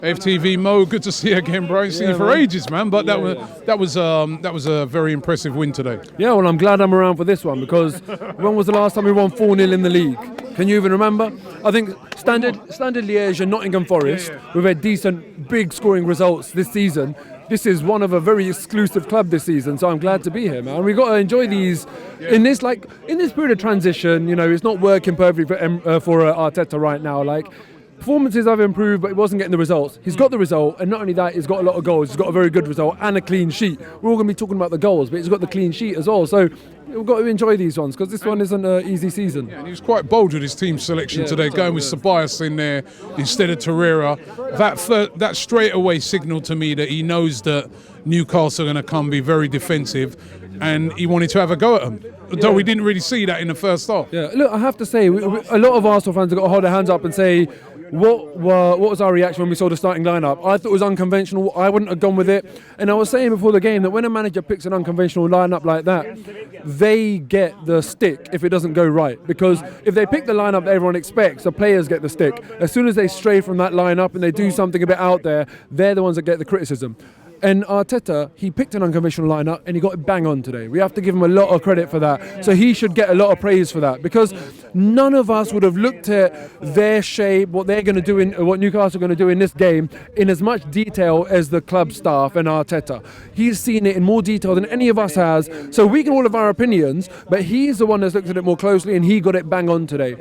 AFTV Mo, good to see you again, bro. See you for ages, man. But that was a very impressive win today. Yeah, well, I'm glad I'm around for this one, because when was the last time we won 4-0 in the league? Can you even remember? I think Standard Liège and Nottingham Forest, we've had decent, big scoring results this season. This is one of a very exclusive club this season, so I'm glad to be here, man. We've got to enjoy these in this period of transition. You know, it's not working perfectly for Arteta right now. Like, performances have improved, but he wasn't getting the results. He's got the result, and not only that, he's got a lot of goals. He's got a very good result and a clean sheet. We're all going to be talking about the goals, but he's got the clean sheet as well. So we've got to enjoy these ones, because this one isn't an easy season. Yeah, and he was quite bold with his team selection today, going with Ceballos in there instead of Torreira. That straight away signalled to me that he knows that Newcastle are going to come be very defensive, and he wanted to have a go at them. Though we didn't really see that in the first half. Yeah, look, I have to say, a lot of Arsenal fans have got to hold their hands up and say, what was our reaction when we saw the starting lineup? I thought it was unconventional. I wouldn't have gone with it. And I was saying before the game that when a manager picks an unconventional lineup like that, they get the stick if it doesn't go right. Because if they pick the lineup that everyone expects, the players get the stick. As soon as they stray from that lineup and they do something a bit out there, they're the ones that get the criticism. And Arteta, he picked an unconventional lineup and he got it bang on today. We have to give him a lot of credit for that. So he should get a lot of praise for that, because none of us would have looked at their shape, what they're going to do, what Newcastle are going to do in this game, in as much detail as the club staff and Arteta. He's seen it in more detail than any of us has. So we can all have our opinions, but he's the one that's looked at it more closely, and he got it bang on today.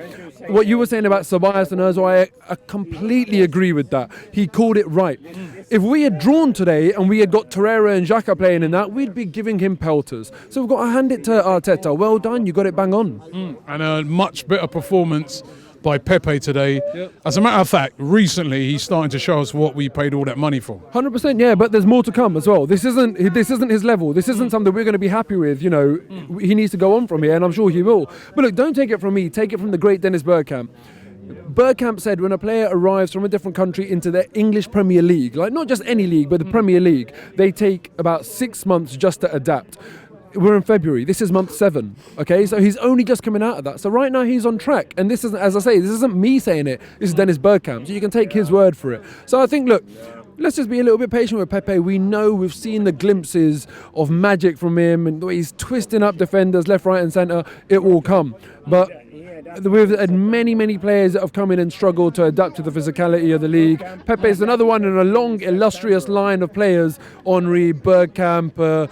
What you were saying about Ceballos and Ozil, I completely agree with that. He called it right. If we had drawn today and we had got Torreira and Xhaka playing in that, we'd be giving him pelters. So we've got to hand it to Arteta. Well done, you got it bang on. And a much better performance by Pepe today. Yep. As a matter of fact, recently he's starting to show us what we paid all that money for. 100%, yeah, but there's more to come as well. This isn't his level. This isn't something we're going to be happy with. You know, he needs to go on from here, and I'm sure he will. But look, don't take it from me. Take it from the great Dennis Bergkamp. Bergkamp said when a player arrives from a different country into the English Premier League, like not just any league, but the Premier League, they take about 6 months just to adapt. We're in February. This is month 7. Okay, so he's only just coming out of that. So right now he's on track. And this isn't, as I say, this isn't me saying it. This is Dennis Bergkamp. So you can take his word for it. So I think, look, let's just be a little bit patient with Pepe. We know, we've seen the glimpses of magic from him, and the way he's twisting up defenders left, right and centre. It will come. But we've had many players that have come in and struggled to adapt to the physicality of the league. Pepe is another one in a long, illustrious line of players. Henry, Bergkamp,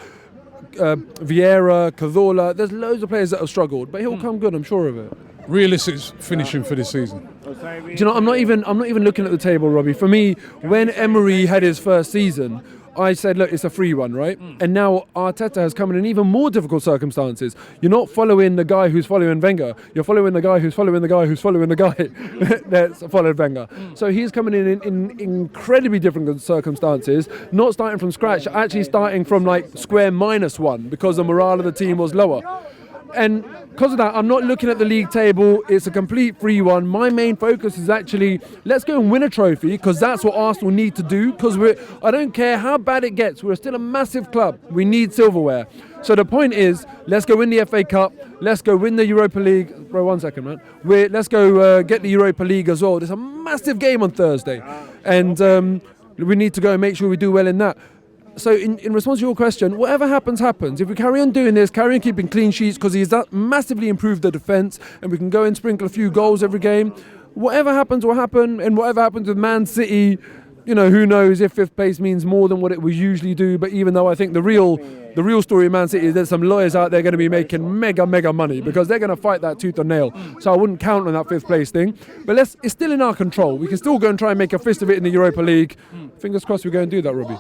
Vieira, Cazorla. There's loads of players that have struggled, but he'll come good, I'm sure of it. Realistic finishing for this season. Do you know, I'm not even looking at the table, Robbie. For me, when Emery had his first season, I said, look, it's a free one, right? And now Arteta has come in even more difficult circumstances. You're not following the guy who's following Wenger. You're following the guy who's following the guy who's following the guy that's followed Wenger. So he's coming in incredibly different circumstances, not starting from scratch, actually starting from like square -1, because the morale of the team was lower. And because of that, I'm not looking at the league table. It's a complete free one. My main focus is actually, let's go and win a trophy, because that's what Arsenal need to do. Because I don't care how bad it gets, we're still a massive club. We need silverware. So the point is, let's go win the FA Cup. Let's go win the Europa League. Bro, 1 second, man. Let's go get the Europa League as well. There's a massive game on Thursday. And we need to go and make sure we do well in that. So in response to your question, whatever happens, happens. If we carry on doing this, carry on keeping clean sheets, because he's massively improved the defence, and we can go and sprinkle a few goals every game, whatever happens will happen. And whatever happens with Man City, you know, who knows if 5th place means more than what it would usually do. But even though I think the real story of Man City is there's some lawyers out there going to be making mega money, because they're going to fight that tooth and nail. So I wouldn't count on that 5th place thing. But it's still in our control. We can still go and try and make a fist of it in the Europa League. Fingers crossed we go and do that, Robbie.